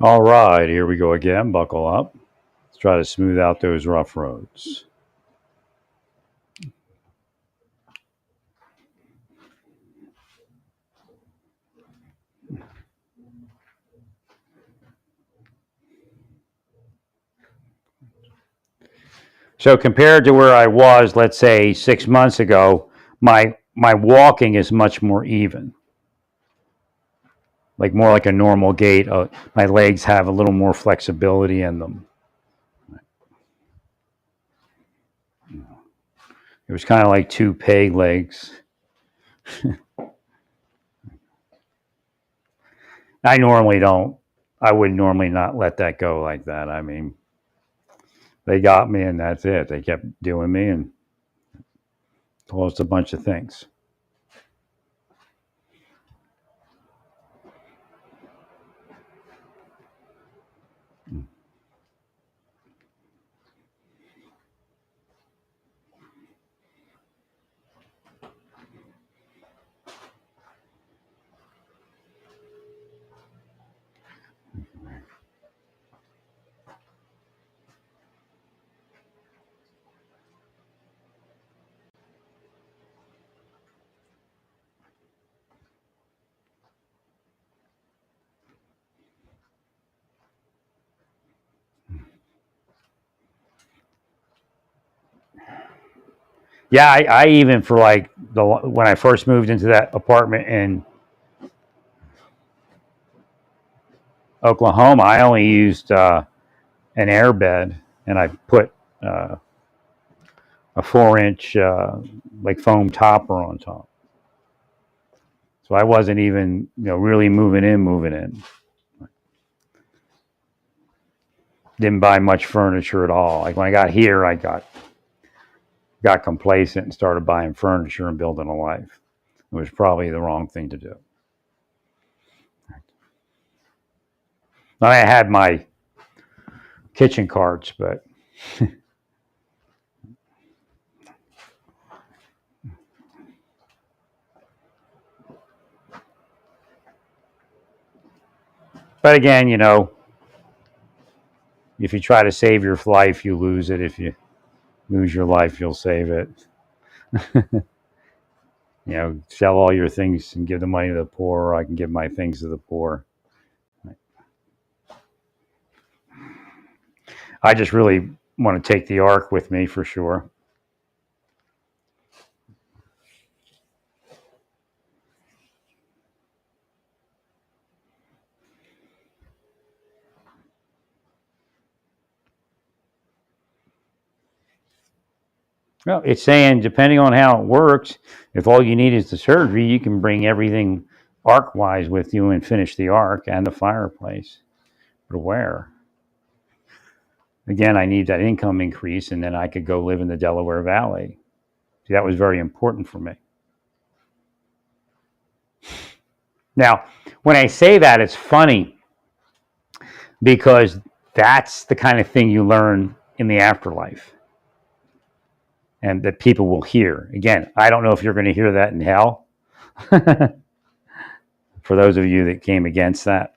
All right, here we go again. Buckle up. Let's try to smooth out those rough roads. So compared to where I was, let's say 6 months ago, my walking is much more even, like more like a normal gait. My legs have a little more flexibility in them. It was kind of like two peg legs. I normally don't. I would normally not let that go like that. I mean, they got me, and that's it. They kept doing me and caused a bunch of things. Yeah, I even for like when I first moved into that apartment in Oklahoma, I only used an airbed, and I put uh, a 4 inch like foam topper on top. So I wasn't even really moving in. Didn't buy much furniture at all. Like when I got here, I got complacent and started buying furniture and building a life. It was probably the wrong thing to do. I had my kitchen carts, but again, if you try to save your life, you lose it. If you lose your life, you'll save it. Sell all your things and give the money to the poor, or I can give my things to the poor. I just really want to take the ark with me for sure. Well, it's saying depending on how it works, if all you need is the surgery, you can bring everything ark wise with you and finish the ark and the fireplace. But where? Again, I need that income increase, and then I could go live in the Delaware Valley. See, that was very important for me. Now, when I say that, it's funny because that's the kind of thing you learn in the afterlife and that people will hear. Again, I don't know if you're going to hear that in hell. For those of you that came against that.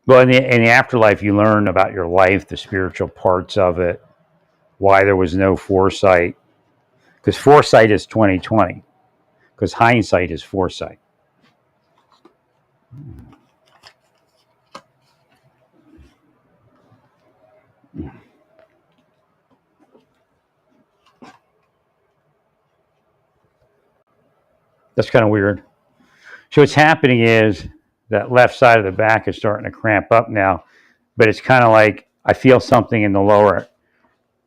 Well, in the afterlife, you learn about your life, the spiritual parts of it, why there was no foresight. Because foresight is 2020. Because hindsight is foresight. That's kind of weird. So what's happening is that left side of the back is starting to cramp up now, but it's kind of like I feel something in the lower,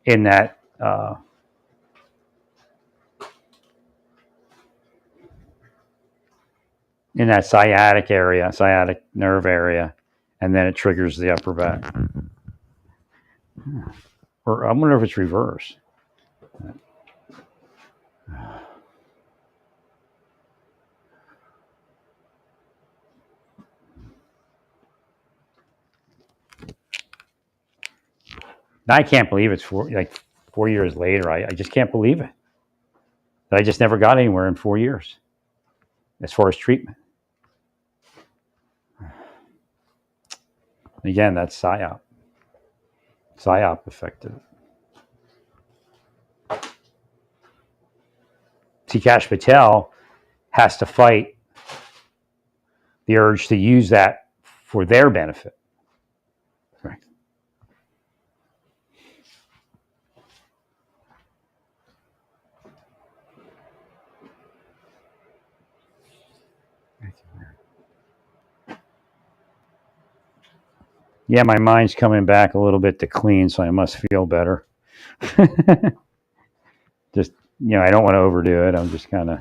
in that sciatic nerve area, and then it triggers the upper back. Or I wonder if it's reverse. I can't believe it's 4 years later. I just can't believe it. That I just never got anywhere in 4 years as far as treatment. Again, that's PSYOP. PSYOP affected. See, Kash Patel has to fight the urge to use that for their benefit. Right. Yeah, my mind's coming back a little bit to clean, so I must feel better. Just, I don't want to overdo it. I'm just kind of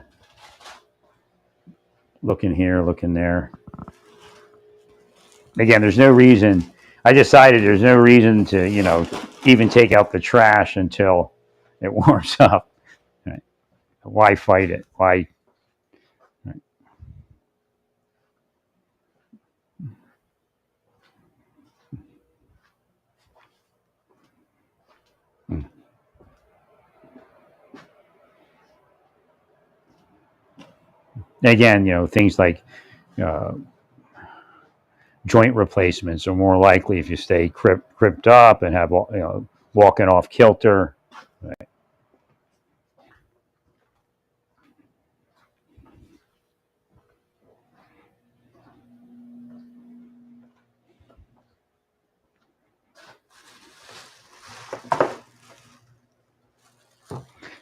looking here, looking there. Again, there's no reason. I decided there's no reason to, even take out the trash until it warms up. Right? Why fight it? Why? Right. Again, things like joint replacements are more likely if you stay crimped up and have walking off kilter. Right.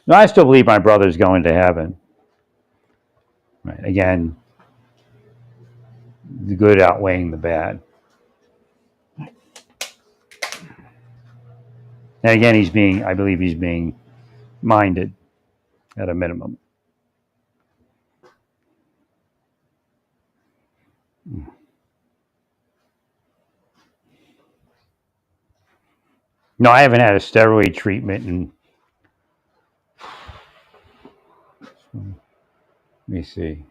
No, I still believe my brother's going to heaven. Right. Again, the good outweighing the bad. And again, I believe he's being minded at a minimum. No, I haven't had a steroid treatment in, let me see,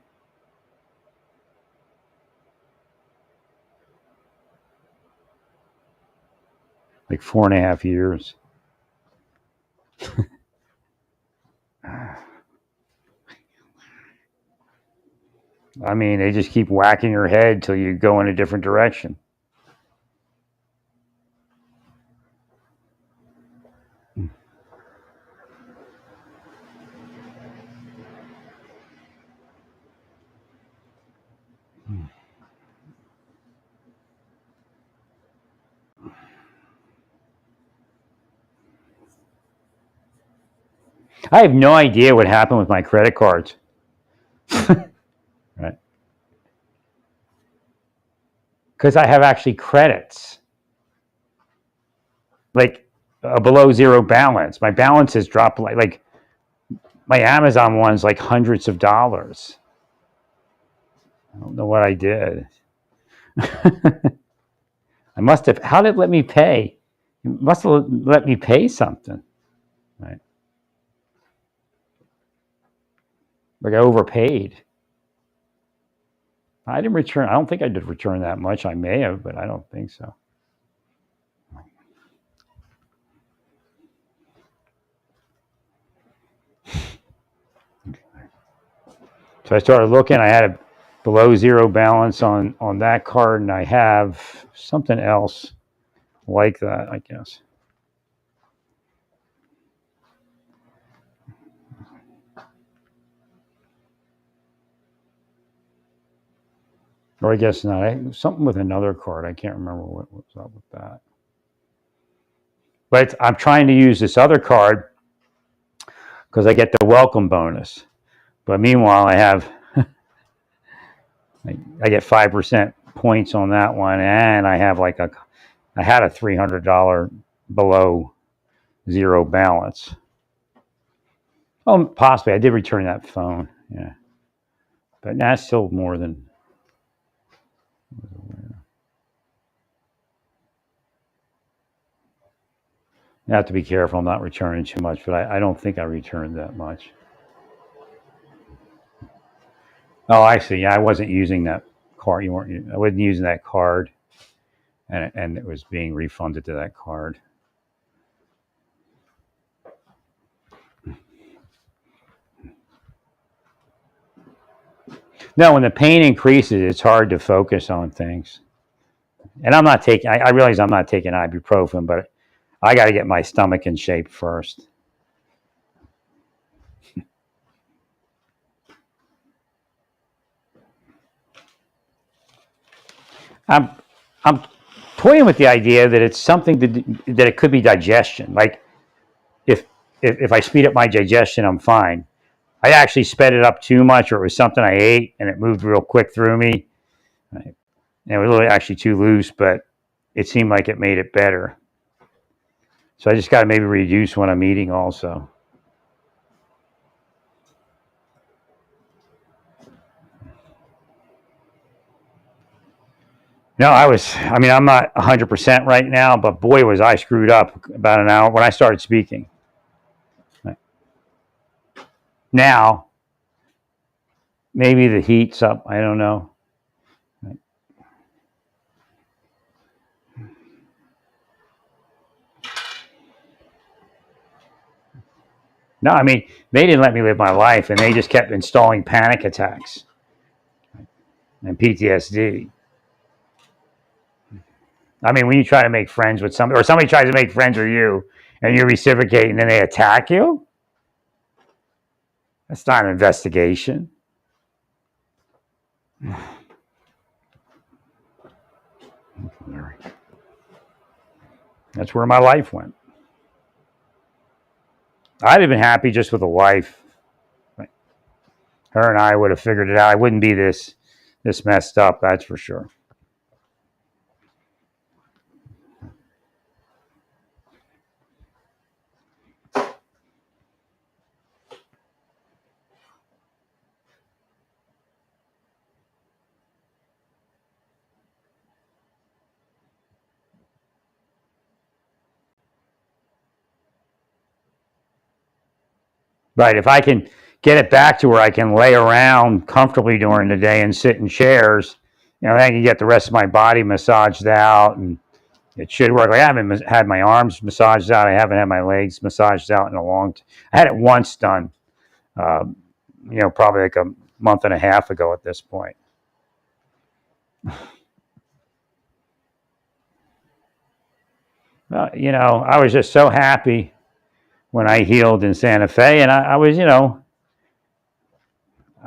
like 4.5 years. I mean, they just keep whacking your head till you go in a different direction. I have no idea what happened with my credit cards. Right. Because I have actually credits. Like a below zero balance. My balance has dropped like my Amazon one's like hundreds of dollars. I don't know what I did. I must have. How did it let me pay? It must have let me pay something. Right. Like I overpaid. I didn't return. I don't think I did return that much. I may have, but I don't think so. So I started looking. I had a below zero balance on that card, and I have something else like that, I guess. Or I guess not. Something with another card. I can't remember what was up with that. But I'm trying to use this other card because I get the welcome bonus. But meanwhile, I get 5% points on that one, and I have I had a $300 below zero balance. Oh, possibly. I did return that phone. Yeah. But that's still more than. You have to be careful. I'm not returning too much, but I don't think I returned that much. Oh, actually, yeah, I wasn't using that card. I wasn't using that card, and it was being refunded to that card. No, when the pain increases, it's hard to focus on things. And I'm not taking. I realize I'm not taking ibuprofen, but I got to get my stomach in shape first. I'm I'm toying with the idea that it's something that it could be digestion. Like if if I speed up my digestion, I'm fine. I actually sped it up too much, or it was something I ate and it moved real quick through me. Right? And it was really actually too loose, but it seemed like it made it better. So I just got to maybe reduce when I'm eating also. No, I mean, I'm not 100% right now, but boy, was I screwed up about an hour when I started speaking. Right. Now, maybe the heat's up. I don't know. Right. No, I mean, they didn't let me live my life and they just kept installing panic attacks and PTSD. I mean, when you try to make friends with somebody, or somebody tries to make friends with you, and you reciprocate, and then they attack you, that's not an investigation. That's where my life went. I'd have been happy just with a wife. Her and I would have figured it out. I wouldn't be this messed up. That's for sure. Right. If I can get it back to where I can lay around comfortably during the day and sit in chairs, then I can get the rest of my body massaged out, and it should work. Like I haven't had my arms massaged out. I haven't had my legs massaged out in a long time. I had it once done, uh, probably like a month and a half ago at this point. I was just so happy when I healed in Santa Fe, and I was, I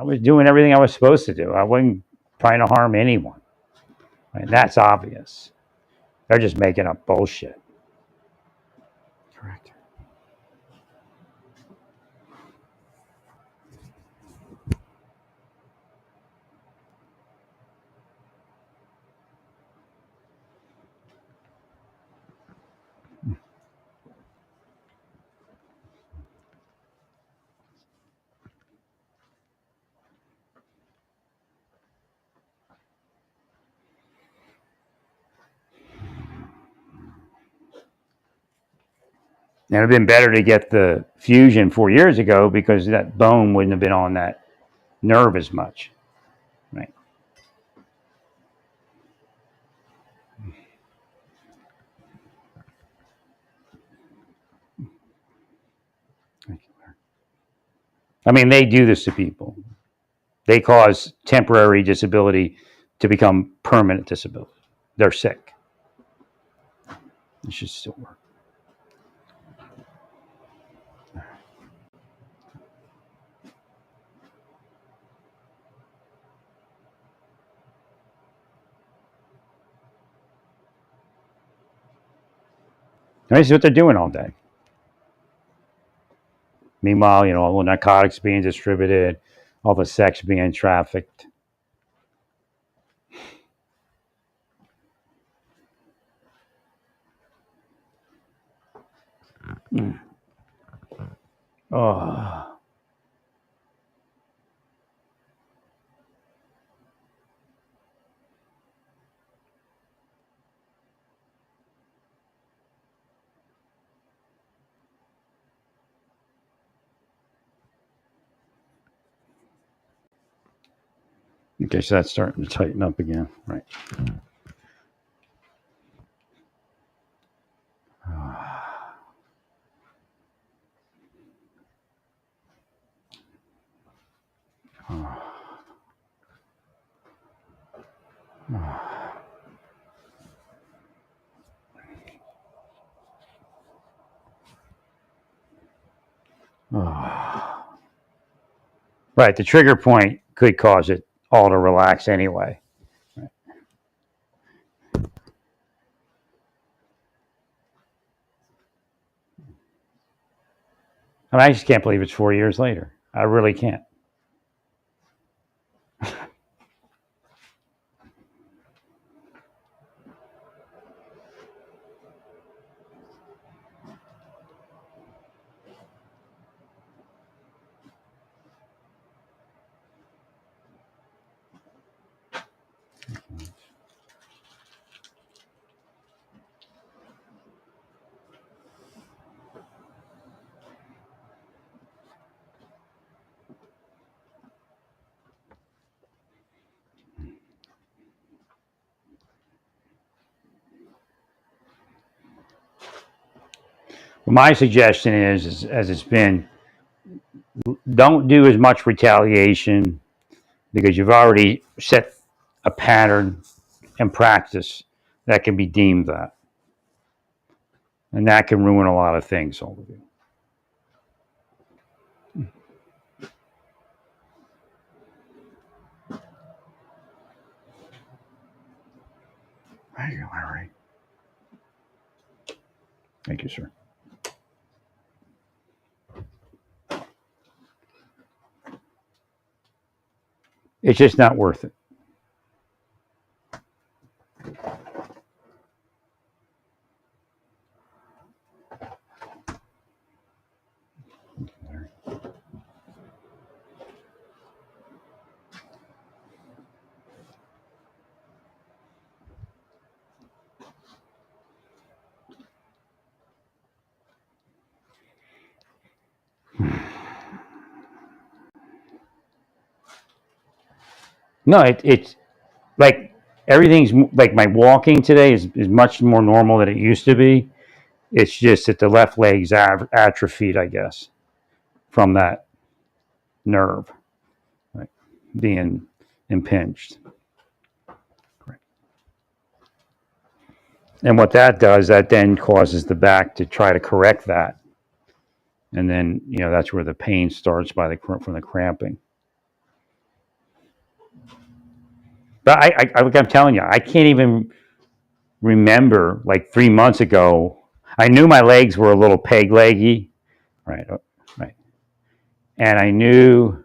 was doing everything I was supposed to do. I wasn't trying to harm anyone. And that's obvious. They're just making up bullshit. Correct. And it'd have been better to get the fusion 4 years ago because that bone wouldn't have been on that nerve as much. Right. I mean, they do this to people. They cause temporary disability to become permanent disability. They're sick. It should still work. And this is what they're doing all day. Meanwhile, all the narcotics being distributed, all the sex being trafficked. Mm. Oh. Okay, so that's starting to tighten up again. Right. Right, the trigger point could cause it all to relax anyway. I mean, I just can't believe it's 4 years later. I really can't. My suggestion is, as it's been, don't do as much retaliation because you've already set a pattern and practice that can be deemed that. And that can ruin a lot of things over you. Thank you, Larry. Thank you, sir. It's just not worth it. No, it's like everything's like my walking today is much more normal than it used to be. It's just that the left leg's atrophied, I guess, from that nerve, right, being impinged. And what that does, that then causes the back to try to correct that. And then, that's where the pain starts from the cramping. But like I'm telling you, I can't even remember like 3 months ago. I knew my legs were a little peg leggy, right, right, and I knew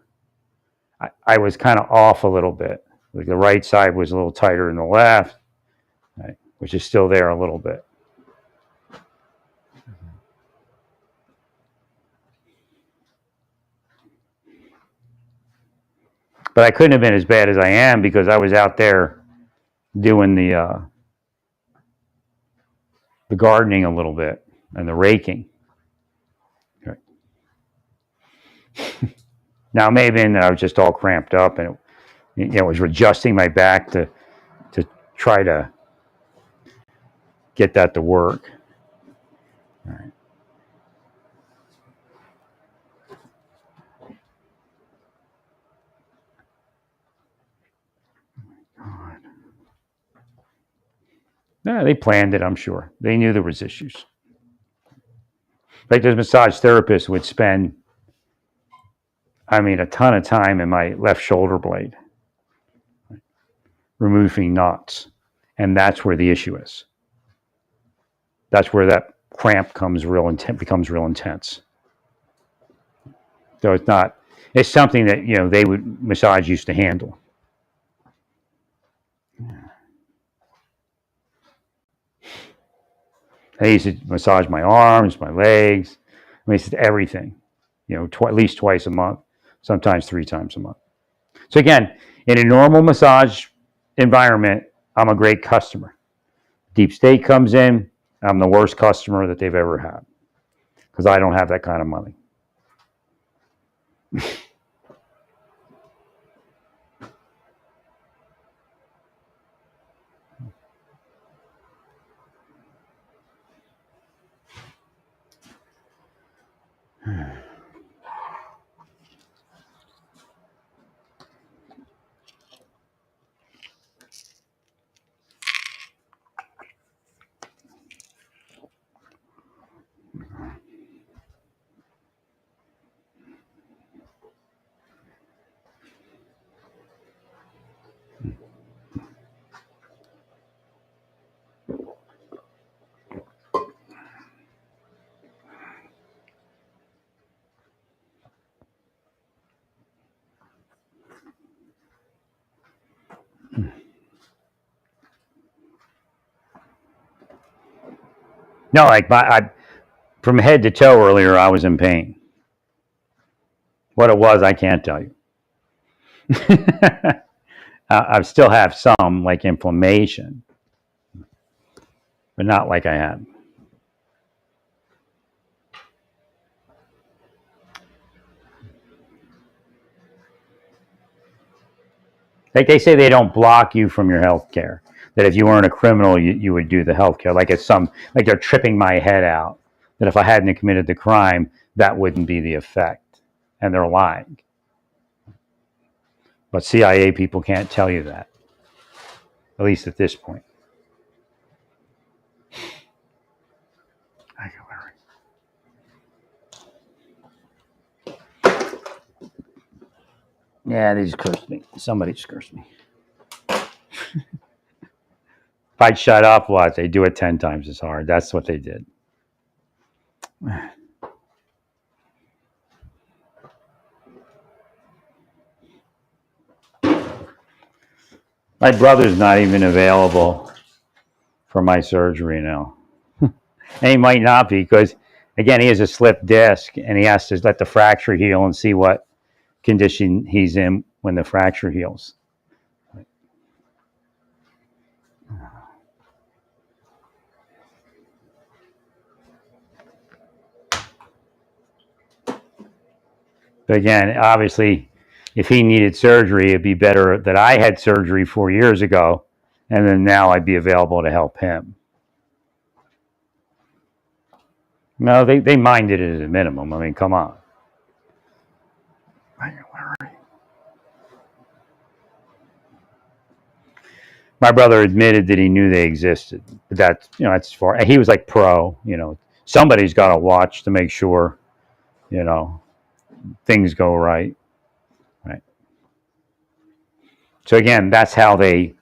I was kind of off a little bit. Like the right side was a little tighter than the left, right, which is still there a little bit. But I couldn't have been as bad as I am because I was out there doing the gardening a little bit and the raking. Right. Now, maybe I was just all cramped up and it was adjusting my back to try to get that to work. All right. God. Yeah, they planned it, I'm sure. They knew there was issues. Like this massage therapist would spend, a ton of time in my left shoulder blade, removing knots. And that's where the issue is. That's where that cramp becomes real intense. So it's something that, they would massage used to handle. They used to massage my arms, my legs. It's everything, at least twice a month, sometimes 3 times a month. So again, in a normal massage environment, I'm a great customer. Deep State comes in, I'm the worst customer that they've ever had because I don't have that kind of money. No, like from head to toe earlier, I was in pain. What it was, I can't tell you. I still have some like inflammation, but not like I had. Like they say, they don't block you from your health care. That if you weren't a criminal, you would do the health care. Like it's like they're tripping my head out. That if I hadn't committed the crime, that wouldn't be the effect. And they're lying. But CIA people can't tell you that, at least at this point. Yeah, they just cursed me. Somebody just cursed me. If I'd shut up, what? They do it 10 times as hard. That's what they did. My brother's not even available for my surgery now. And he might not be because, again, he has a slipped disc and he has to let the fracture heal and see what condition he's in when the fracture heals. But again, obviously, if he needed surgery, it'd be better that I had surgery 4 years ago, and then now I'd be available to help him. No, they minded it at a minimum. I mean, come on. My brother admitted that he knew they existed, but that's far. He was like pro. Somebody's got to watch to make sure, things go right. Right. So again, that's how they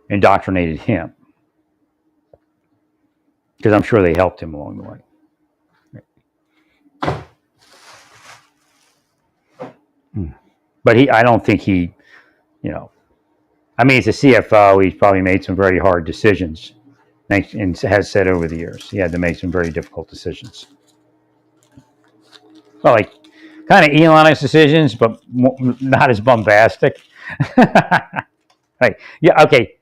indoctrinated him, because I'm sure they helped him along the way. But I don't think he, I mean, he's a CFO. He's probably made some very hard decisions, and has said over the years he had to make some very difficult decisions. Well, like kind of Elonic decisions, but not as bombastic. Right? Yeah. Okay.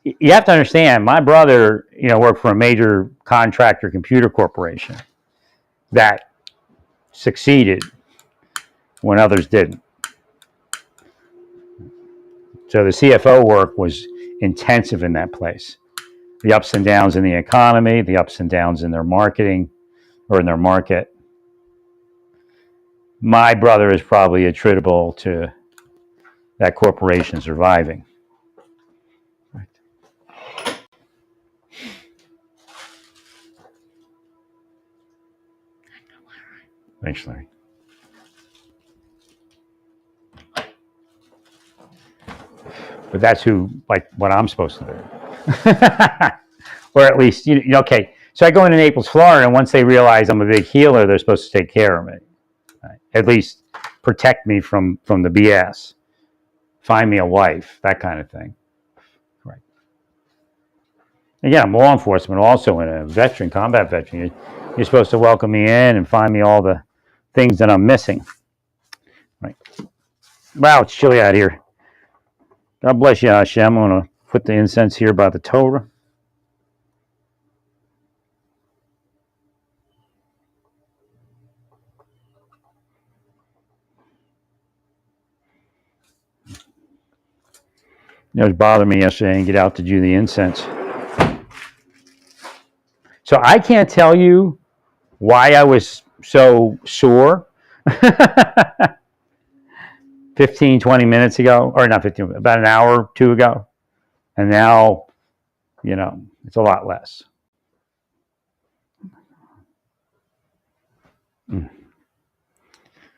You have to understand. My brother, worked for a major contractor computer corporation that succeeded when others didn't. So the CFO work was intensive in that place. The ups and downs in the economy, the ups and downs in their marketing or in their market. My brother is probably attributable to that corporation surviving. Right. Thanks, Larry. But that's what I'm supposed to do. Or at least, okay. So I go into Naples, Florida, and once they realize I'm a big healer, they're supposed to take care of me. Right? At least protect me from the BS. Find me a wife, that kind of thing. Right. Again, I'm law enforcement also, and a combat veteran. You're supposed to welcome me in and find me all the things that I'm missing. Right. Wow, it's chilly out here. God bless you, Hashem. I'm going to put the incense here by the Torah. It was bothering me yesterday and get out to do the incense. So I can't tell you why I was so sore 15, 20 minutes ago, or not 15, about an hour or two ago. And now, it's a lot less.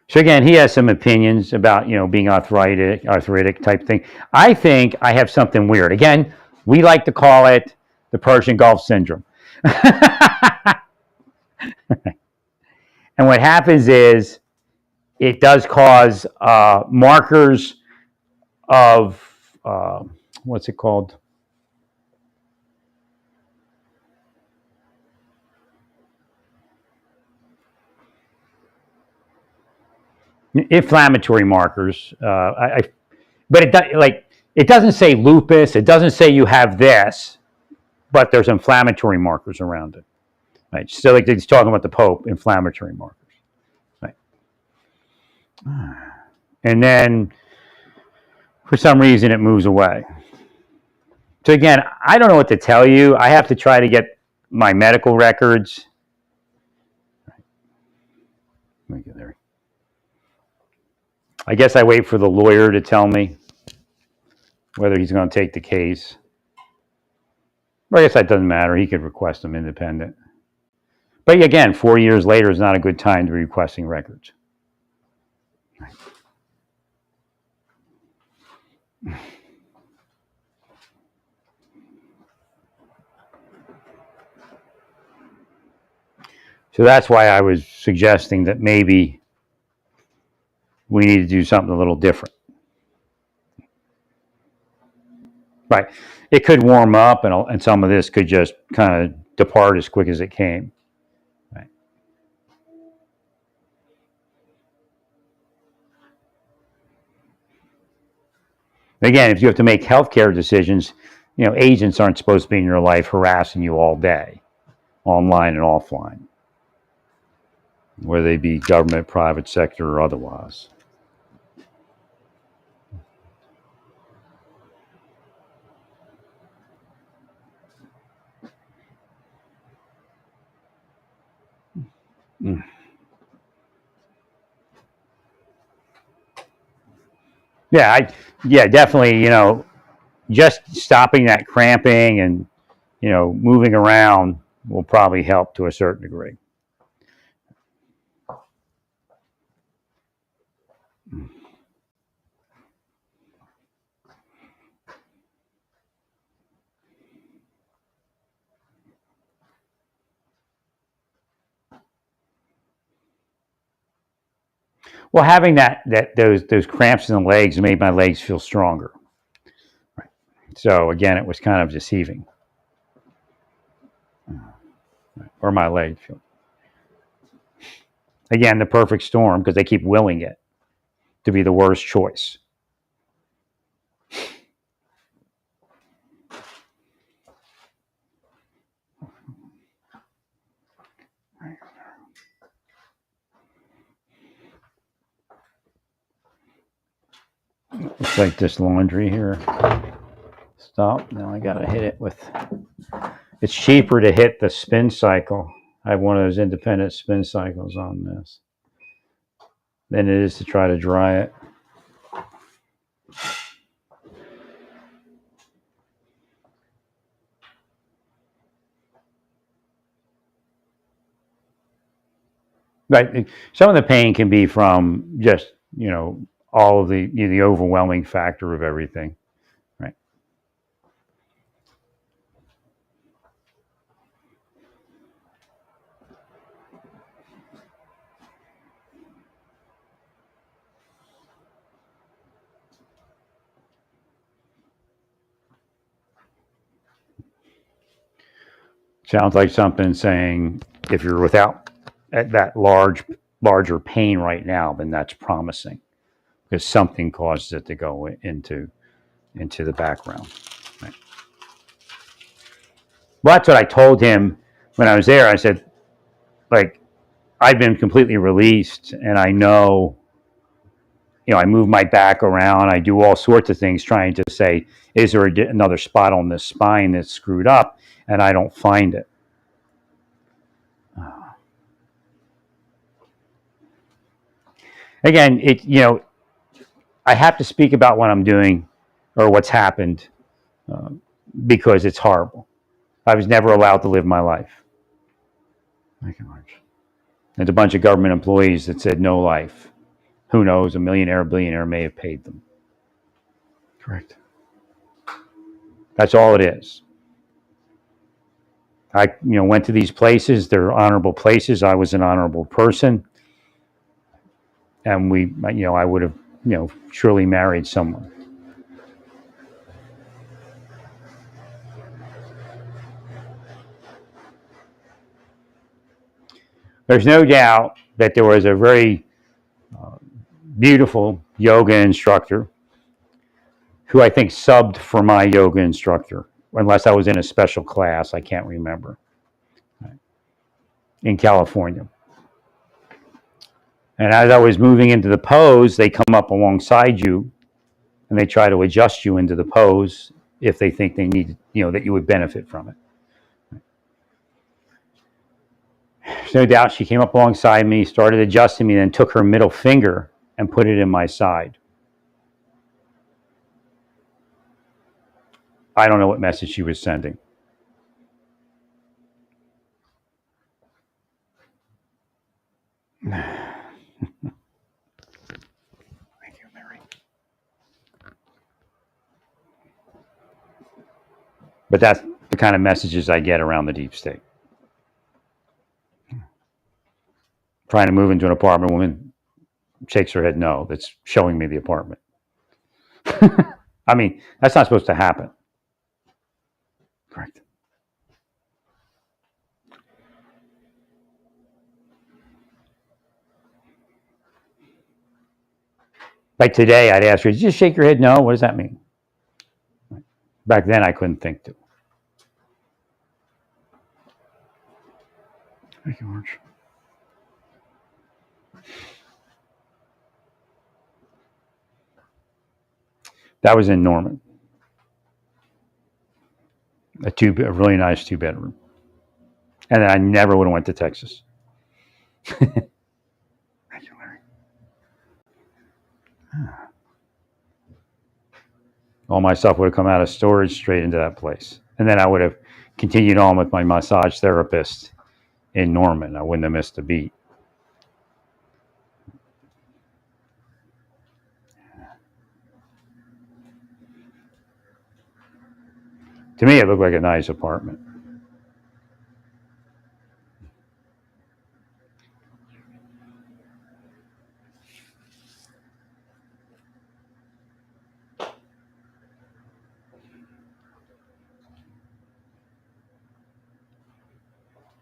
So again, he has some opinions about, being arthritic type thing. I think I have something weird. Again, we like to call it the Persian Gulf syndrome. And what happens is it does cause markers of, what's it called? inflammatory markers. But it doesn't say lupus. It doesn't say you have this, but there's inflammatory markers around it. Right. So like he's talking about the Pope, inflammatory markers. Right. And then for some reason it moves away. So again, I don't know what to tell you. I have to try to get my medical records. Let me get there. I guess I wait for the lawyer to tell me whether he's going to take the case. Or I guess that doesn't matter. He could request them independent. But again, 4 years later is not a good time to be requesting records. So that's why I was suggesting that maybe we need to do something a little different. Right. It could warm up, and some of this could just kind of depart as quick as it came. Right. Again, if you have to make healthcare decisions, agents aren't supposed to be in your life harassing you all day, online and offline, whether they be government, private sector, or otherwise. Yeah, definitely. Just stopping that cramping and moving around will probably help to a certain degree. Well, having those cramps in the legs made my legs feel stronger. Right. So again, it was kind of deceiving. Or my leg feel. Again, the perfect storm because they keep willing it to be the worst choice. Looks like this laundry here. Stop. Now I got to hit it with. It's cheaper to hit the spin cycle. I have one of those independent spin cycles on this than it is to try to dry it. Right. Some of the pain can be from just, all of the overwhelming factor of everything. Right. Sounds like something saying if you're without that larger pain right now, then that's promising because something causes it to go into the background. Right. Well, that's what I told him when I was there. I said, like, I've been completely released, and I know, I move my back around. I do all sorts of things trying to say, is there another spot on this spine that's screwed up? And I don't find it. Again, I have to speak about what I'm doing or what's happened because it's horrible. I was never allowed to live my life. Thank you, Marge. There's a bunch of government employees that said no life. Who knows? A millionaire, billionaire may have paid them. Correct. That's all it is. I, went to these places. They're honorable places. I was an honorable person, and I would have, surely married someone. There's no doubt that there was a very beautiful yoga instructor who I think subbed for my yoga instructor, unless I was in a special class, I can't remember, in California. And as I was moving into the pose, they come up alongside you and they try to adjust you into the pose if they think they need, that you would benefit from it. There's no doubt she came up alongside me, started adjusting me, then took her middle finger and put it in my side. I don't know what message she was sending. Thank you, Mary. But that's the kind of messages I get around the deep state. Trying to move into an apartment, woman shakes her head no. That's showing me the apartment. I mean, that's not supposed to happen. Correct. Like today, I'd ask her, did you just shake your head no? What does that mean? Back then, I couldn't think to. Thank you, Orange. That was in Norman. A really nice 2-bedroom. And I never would have went to Texas. Thank you, Larry. All my stuff would have come out of storage straight into that place. And then I would have continued on with my massage therapist in Norman. I wouldn't have missed a beat. To me, it looked like a nice apartment.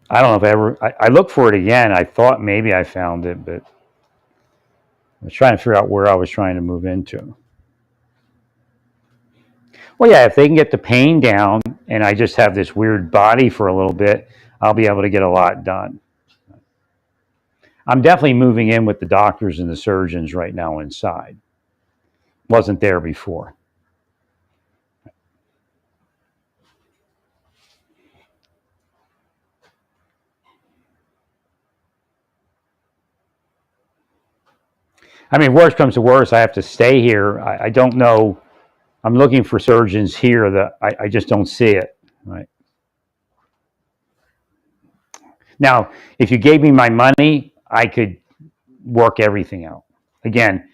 I don't know if I looked for it again. I thought maybe I found it, but I was trying to figure out where I was trying to move into. Well, yeah, if they can get the pain down and I just have this weird body for a little bit, I'll be able to get a lot done. I'm definitely moving in with the doctors and the surgeons right now inside. Wasn't there before. I mean, worst comes to worst, I have to stay here. I don't know. I'm looking for surgeons here that I just don't see it. Right. Now, if you gave me my money, I could work everything out. Again,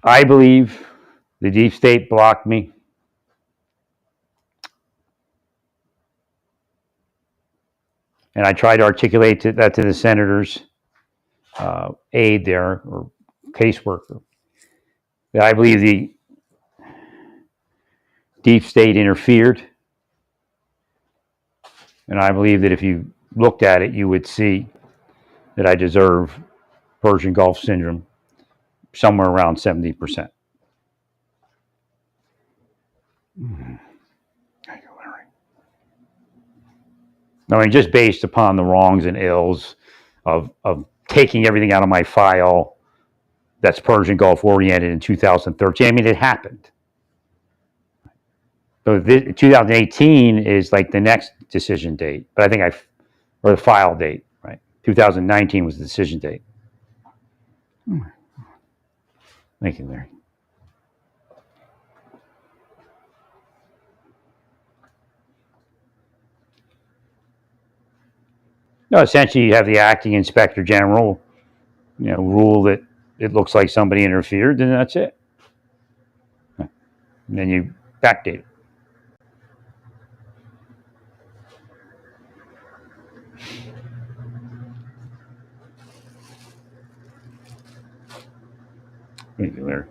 I believe the deep state blocked me. And I tried to articulate that to the senator's aide there, or caseworker. That I believe the deep state interfered. And I believe that if you looked at it, you would see that I deserve Persian Gulf syndrome somewhere around 70%. I mean, just based upon the wrongs and ills of taking everything out of my file that's Persian Gulf oriented in 2013. I mean, it happened. So 2018 is like the next decision date, but I think or the file date, right? 2019 was the decision date. Thank you, Larry. No, essentially, you have the acting inspector general, rule that it looks like somebody interfered, and that's it. And then you backdate it. Thank you, Larry.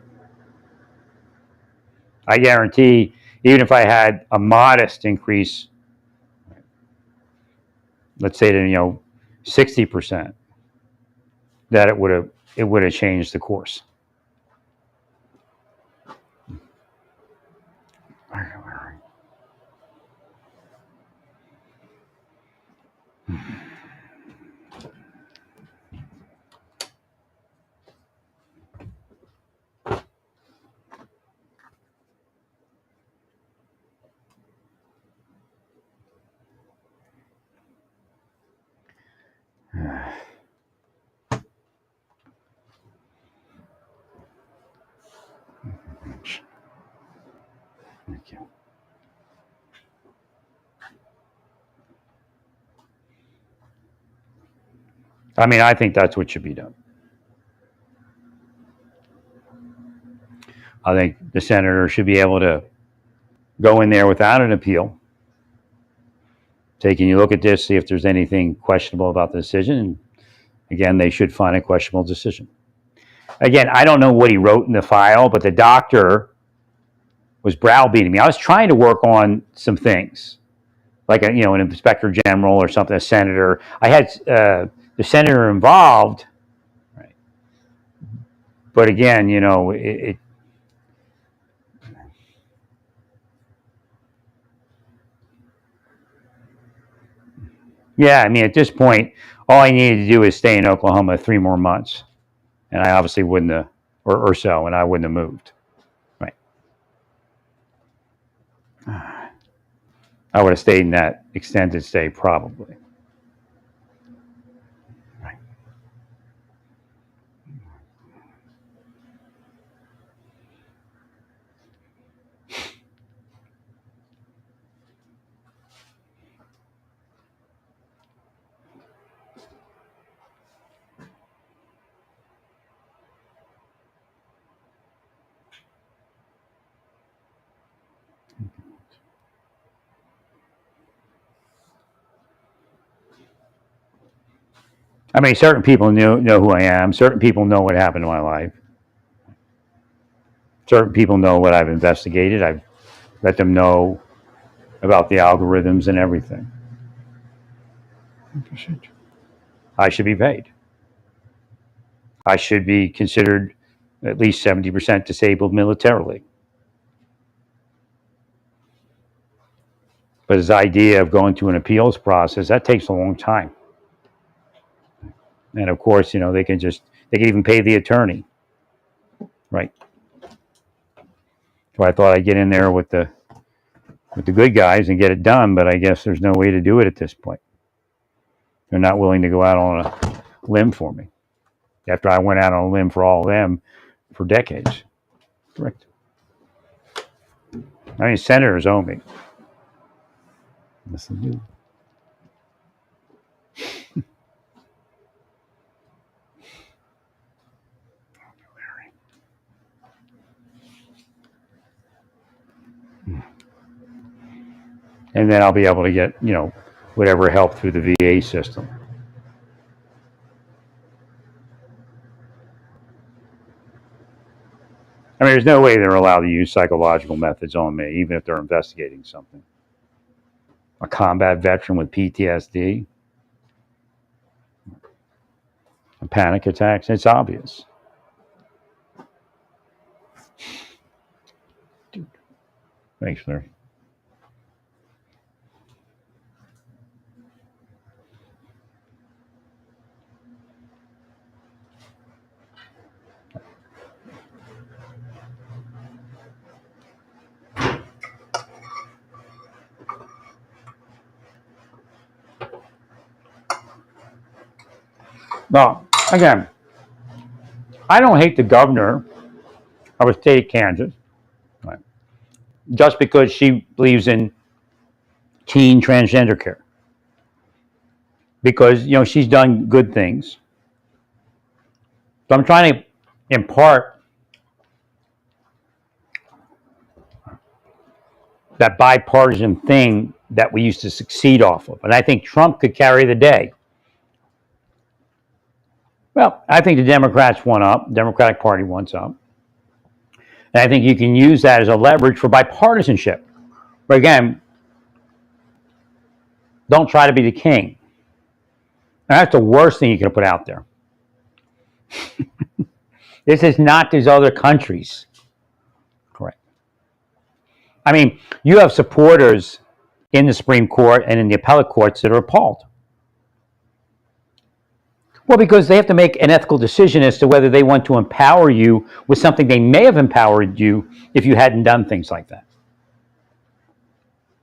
I guarantee, even if I had a modest increase, let's say to 60%, that it would have changed the course. Thank you. I mean, I think that's what should be done. I think the senator should be able to go in there without an appeal, taking a look at this, see if there's anything questionable about the decision. And again, they should find a questionable decision. Again, I don't know what he wrote in the file, but the doctor was browbeating me. I was trying to work on some things, like an inspector general or something, a senator. I had the senator involved, right? But again, yeah, I mean, at this point, all I needed to do is stay in Oklahoma 3 more months, and I obviously wouldn't have, or so, and I wouldn't have moved. Right. I would have stayed in that extended stay probably. Right. I mean, certain people know who I am. Certain people know what happened in my life. Certain people know what I've investigated. I've let them know about the algorithms and everything. I should be paid. I should be considered at least 70% disabled militarily. But his idea of going to an appeals process, that takes a long time. And of course, they can even pay the attorney. Right. So I thought I'd get in there with the good guys and get it done, but I guess there's no way to do it at this point. They're not willing to go out on a limb for me after I went out on a limb for all of them for decades. Correct. I mean, senators owe me. Listen, dude. And then I'll be able to get, whatever help through the VA system. I mean, there's no way they're allowed to use psychological methods on me, even if they're investigating something. A combat veteran with PTSD, panic attacks, it's obvious. Dude. Thanks, Larry. Well, again, I don't hate the governor of a state of Kansas, right, just because she believes in teen transgender care. Because, she's done good things. So I'm trying to impart that bipartisan thing that we used to succeed off of. And I think Trump could carry the day. Well, I think the Democrats won up. Democratic Party wants up. And I think you can use that as a leverage for bipartisanship. But again, don't try to be the king. And that's the worst thing you can put out there. This is not these other countries. Correct. I mean, you have supporters in the Supreme Court and in the appellate courts that are appalled. Well, because they have to make an ethical decision as to whether they want to empower you with something they may have empowered you if you hadn't done things like that.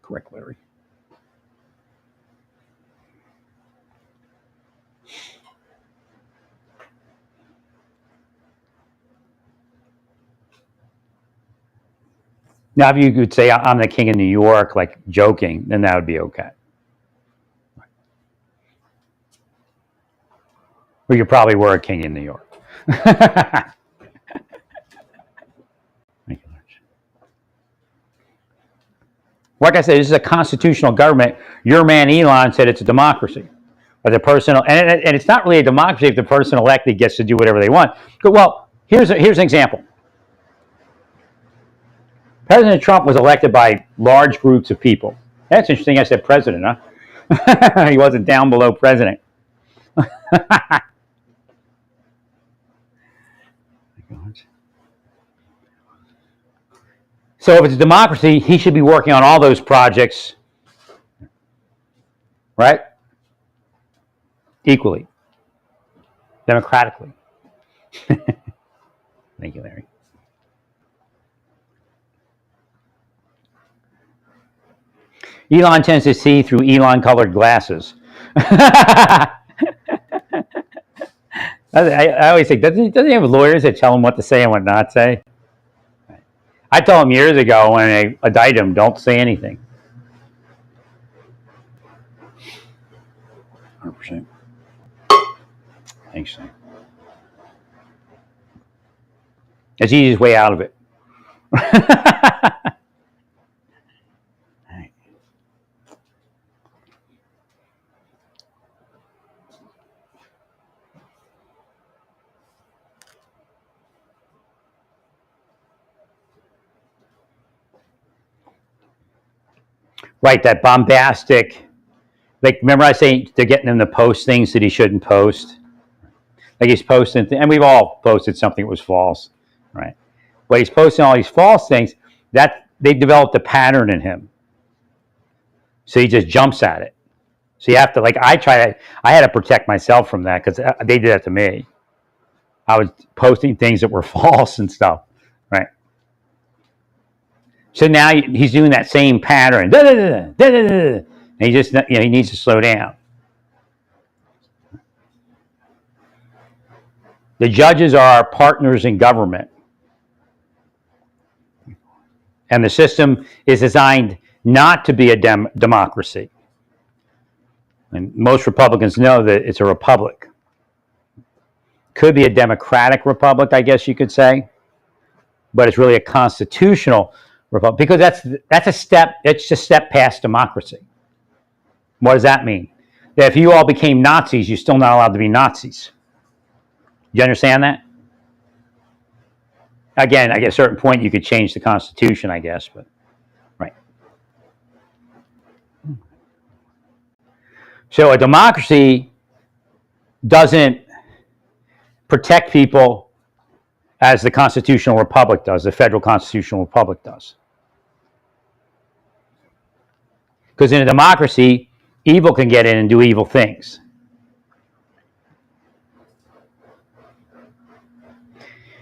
Correct, Larry. Now, if you could say, I'm the king of New York, like joking, then that would be okay. Well, you probably were a king in New York. Thank you, like I said, this is a constitutional government. Your man Elon said it's a democracy. But the person, and it's not really a democracy if the person elected gets to do whatever they want. Well, here's an example. President Trump was elected by large groups of people. That's interesting. I said president, huh? He wasn't down below president. So if it's a democracy, he should be working on all those projects, right? Equally, democratically. Thank you, Larry. Elon tends to see through Elon-colored glasses. I always think, doesn't he have lawyers that tell him what to say and what not to say? I told him years ago when I indicted him, don't say anything. 100%. Thanks, Sam. It's the easiest way out of it. Right, that bombastic, like, remember I say they're getting him to post things that he shouldn't post? Like he's posting, and we've all posted something that was false, right? But he's posting all these false things, that they developed a pattern in him. So he just jumps at it. So you have to, like, I had to protect myself from that because they did that to me. I was posting things that were false and stuff, right? So now he's doing that same pattern. And he just, he needs to slow down. The judges are our partners in government. And the system is designed not to be a democracy. And most Republicans know that it's a republic. Could be a democratic republic, I guess you could say. But it's really a constitutional republic. Because that's a step, it's a step past democracy. What does that mean? That if you all became Nazis, you're still not allowed to be Nazis. You understand that? Again, at a certain point, you could change the Constitution, I guess, but right. So a democracy doesn't protect people as the constitutional republic does, the federal constitutional republic does. Because in a democracy, evil can get in and do evil things.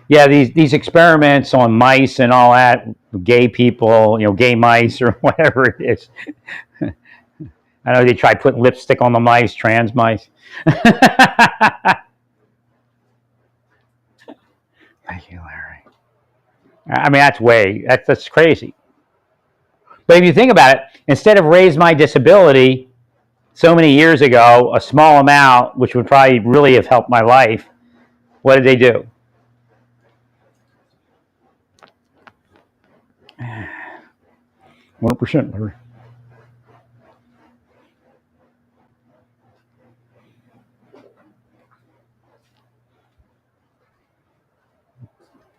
Yeah, these experiments on mice and all that, gay people, gay mice or whatever it is. I know they tried putting lipstick on the mice, trans mice. Thank you, Larry. I mean, that's crazy. But if you think about it, instead of raise my disability so many years ago, a small amount, which would probably really have helped my life, what did they do? 1%, Larry.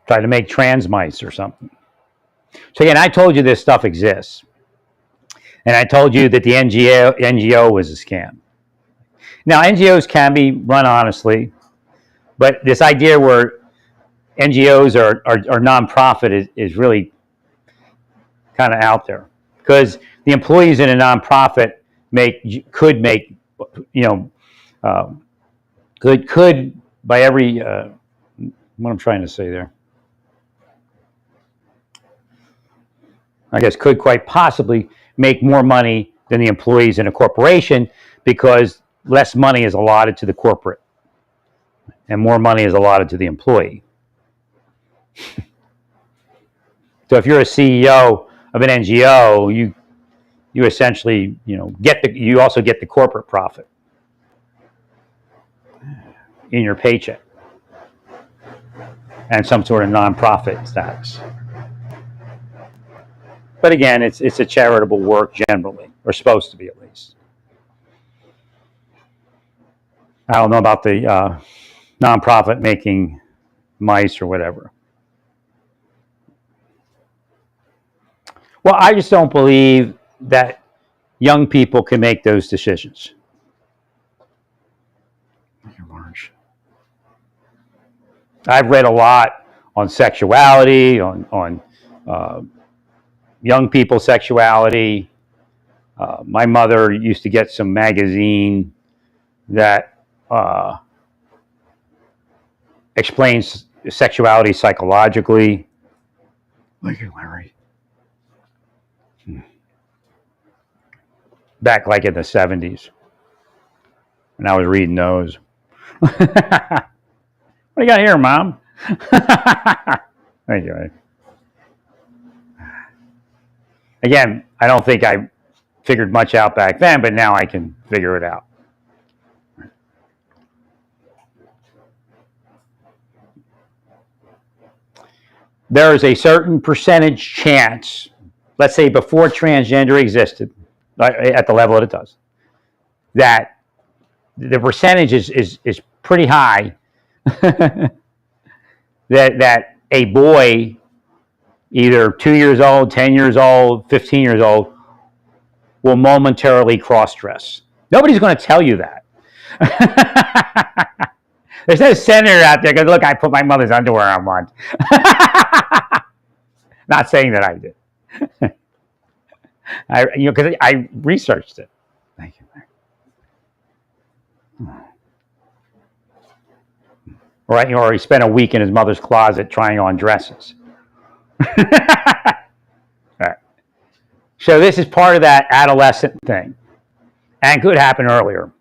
Try to make trans mice or something. So again, I told you this stuff exists. And I told you that the NGO was a scam. Now, NGOs can be run honestly, But this idea where NGOs are nonprofit is really kind of out there, because the employees in a nonprofit could make, you know, could by every what I'm trying to say there, I guess, could quite possibly make more money than the employees in a corporation, because less money is allotted to the corporate and more money is allotted to the employee. So if you're a CEO of an NGO, you essentially, you know, you also get the corporate profit in your paycheck and some sort of nonprofit status. But again, it's a charitable work generally, or supposed to be at least. I don't know about the nonprofit making mice or whatever. Well, I just don't believe that young people can make those decisions. I've read a lot on sexuality, on young people's sexuality. My mother used to get some magazine that explains sexuality psychologically. Thank you, Larry. Back like in the 70s, when I was reading those. What do you got here, Mom? Thank you. Again, I don't think I figured much out back then, but now I can figure it out. There is a certain percentage chance, let's say before transgender existed, at the level that it does, that the percentage is pretty high that a boy, either 2 years old, 10 years old, 15 years old, will momentarily cross-dress. Nobody's going to tell you that. There's no senator out there going, look, I put my mother's underwear on once. Not saying that I did. Because I researched it. Thank you. Right, or he spent a week in his mother's closet trying on dresses. All right. So this is part of that adolescent thing, and could happen earlier.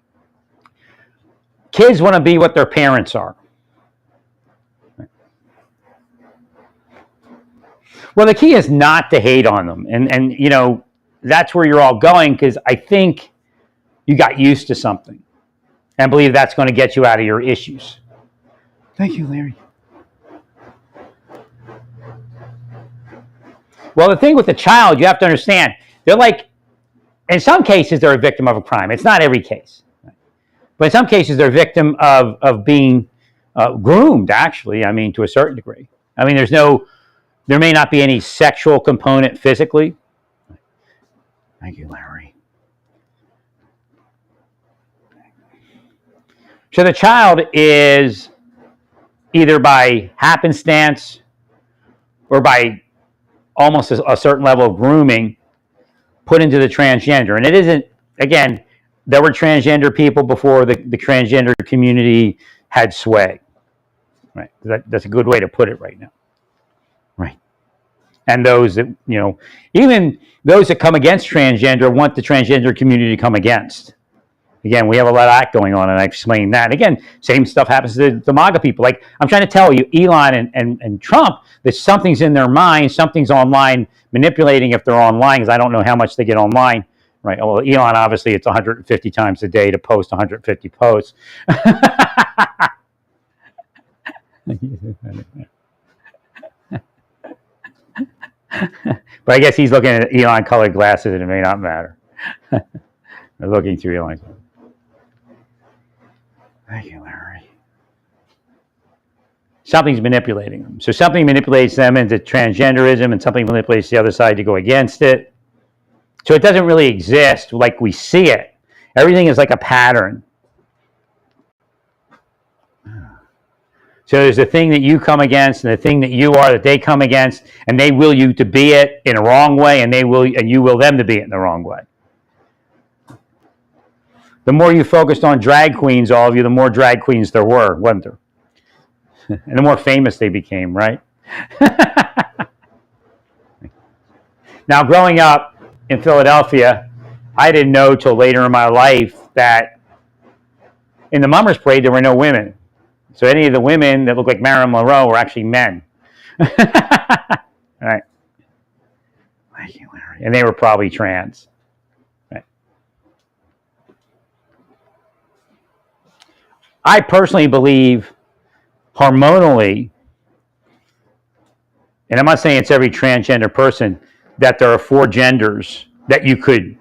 Kids want to be what their parents are. Well, the key is not to hate on them, and you know, that's where you're all going, because I think you got used to something and believe that's going to get you out of your issues. Thank you, Larry. Well, the thing with the child, you have to understand, they're like, in some cases, they're a victim of a crime. It's not every case. But in some cases, they're a victim of being groomed, actually, I mean, to a certain degree. I mean, there may not be any sexual component physically. Thank you, Larry. So the child is either by happenstance or by almost a certain level of grooming put into the transgender. And it isn't, again, there were transgender people before the transgender community had sway. Right? That's a good way to put it right now. Right. And those that, you know, even those that come against transgender want the transgender community to come against. Again, we have a lot of that going on, and I explained that. Again, same stuff happens to the MAGA people. Like, I'm trying to tell you, Elon and Trump, that something's in their mind, something's online manipulating if they're online, because I don't know how much they get online. Right. Well, Elon, obviously, it's 150 times a day to post 150 posts. But I guess he's looking at Elon colored glasses, and it may not matter. They're looking through Elon. Thank you, Larry. Something's manipulating them. So something manipulates them into transgenderism, and something manipulates the other side to go against it. So it doesn't really exist like we see it. Everything is like a pattern. So there's the thing that you come against and the thing that you are that they come against, and they will you to be it in a wrong way, and you will them to be it in the wrong way. The more you focused on drag queens, all of you, the more drag queens there were, wasn't there? And the more famous they became, right? Now, growing up in Philadelphia, I didn't know till later in my life that in the Mummers Parade there were no women. So any of the women that looked like Marilyn Monroe were actually men. All right. Thank you, Larry. And they were probably trans. Right. I personally believe hormonally, and I'm not saying it's every transgender person, that there are 4 genders that you could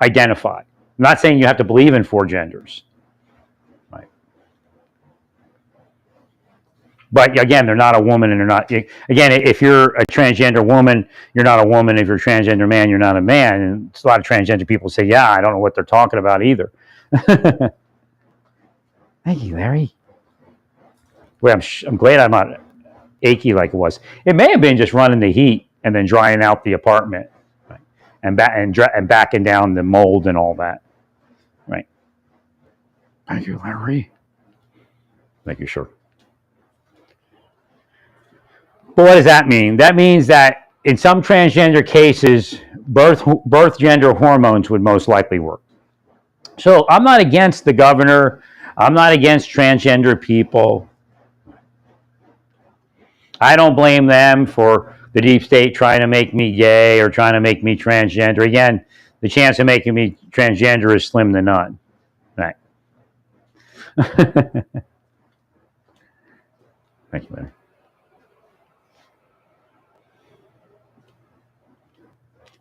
identify. I'm not saying you have to believe in 4 genders. Right. But again, they're not a woman and they're not, again, if you're a transgender woman, you're not a woman. If you're a transgender man, you're not a man. And a lot of transgender people say, yeah, I don't know what they're talking about either. Thank you, Larry. Well, I'm glad I'm not achy like it was. It may have been just running the heat and then drying out the apartment, right? and backing down the mold and all that, right? Thank you, Larry. Thank you, sure. But what does that mean? That means that in some transgender cases, birth gender hormones would most likely work. So I'm not against the governor. I'm not against transgender people. I don't blame them for the deep state trying to make me gay or trying to make me transgender. Again, the chance of making me transgender is slim to none. Right. Thank you, Larry.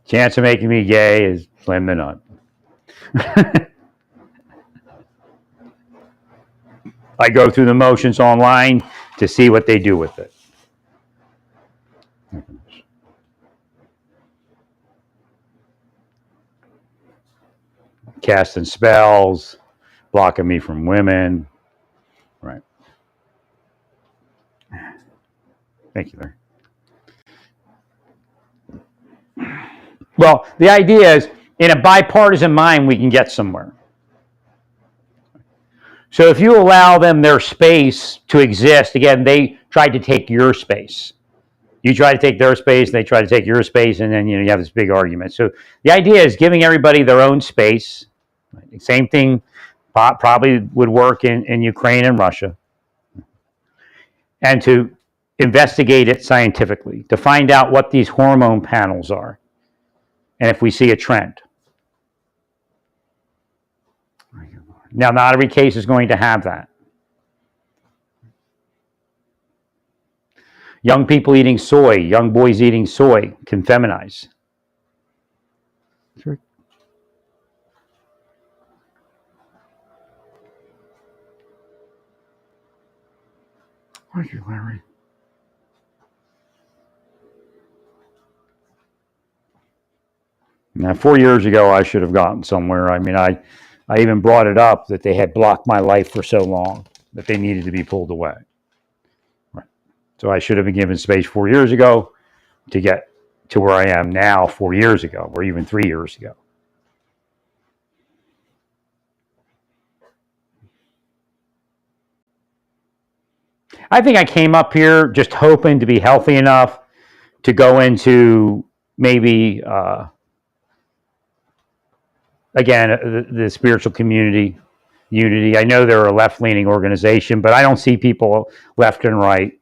Chance of making me gay is slim to none. I go through the motions online to see what they do with it. Casting spells, blocking me from women. Right. Thank you, Larry. Well, the idea is, in a bipartisan mind, we can get somewhere. So if you allow them their space to exist, again, they tried to take your space. You try to take their space, they try to take your space, and then you have this big argument. So the idea is giving everybody their own space. Same thing probably would work in Ukraine and Russia. And to investigate it scientifically, to find out what these hormone panels are, and if we see a trend. Now, not every case is going to have that. Young people eating soy, young boys eating soy can feminize. Sure. Thank you, Larry. Now, 4 years ago, I should have gotten somewhere. I mean, I even brought it up that they had blocked my life for so long that they needed to be pulled away. Right. So I should have been given space 4 years ago to get to where I am now 4 years ago, or even 3 years ago. I think I came up here just hoping to be healthy enough to go into maybe, again, the spiritual community, unity. I know they're a left-leaning organization, but I don't see people left and right.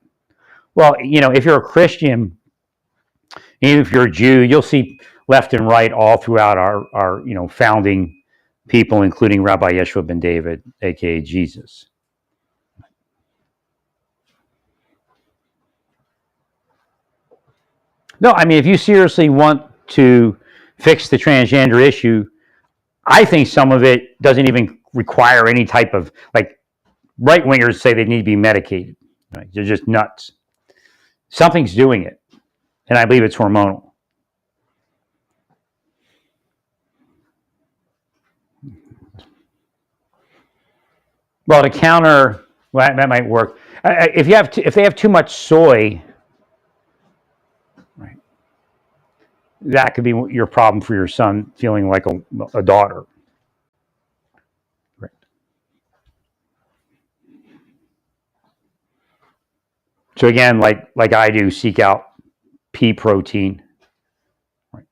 Well, if you're a Christian, even if you're a Jew, you'll see left and right all throughout our founding people, including Rabbi Yeshua ben David, aka Jesus. No, I mean, if you seriously want to fix the transgender issue, I think some of it doesn't even require any type of, like, right-wingers say they need to be medicated. Right? They're just nuts. Something's doing it, and I believe it's hormonal. Well, to counter Well, that might work. If you have if they have too much soy, right, that could be your problem for your son feeling like a daughter. Right. So again, like I do, seek out pea protein. Right.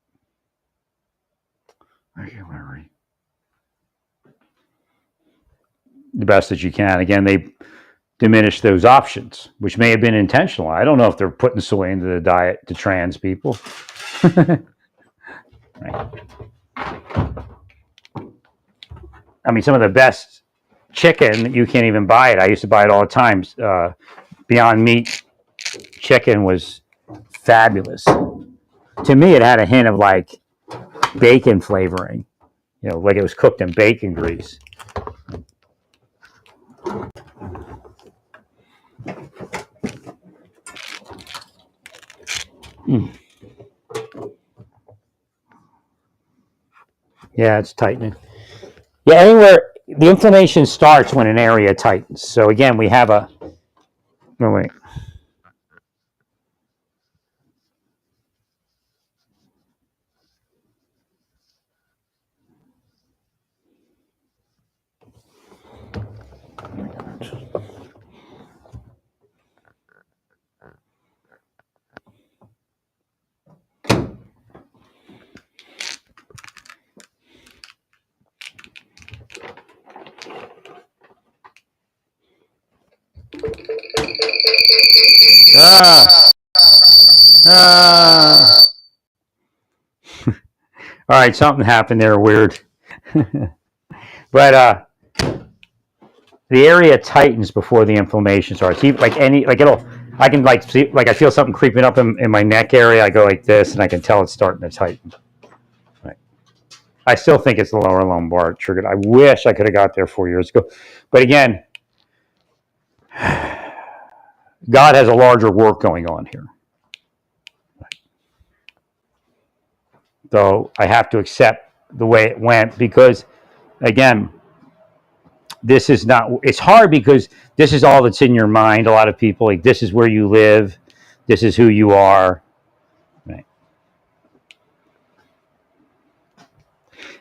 Okay, Larry. The best that you can. Again, they diminish those options, which may have been intentional. I don't know if they're putting soy into the diet to trans people. Right. I mean, some of the best chicken, you can't even buy it. I used to buy it all the time. Beyond Meat chicken was fabulous. To me, it had a hint of like bacon flavoring, like it was cooked in bacon grease. Mm. Yeah, it's tightening. Yeah, anywhere the inflammation starts when an area tightens. So again, we have a. No, wait. All right, something happened there, weird. But the area tightens before the inflammation starts. I can see, I feel something creeping up in my neck area. I go like this, and I can tell it's starting to tighten. Right. I still think it's the lower lumbar triggered. I wish I could have got there 4 years ago, but again, God has a larger work going on here. So I have to accept the way it went because, again, this is not, it's hard because this is all that's in your mind. A lot of people, like, this is where you live. This is who you are. Right.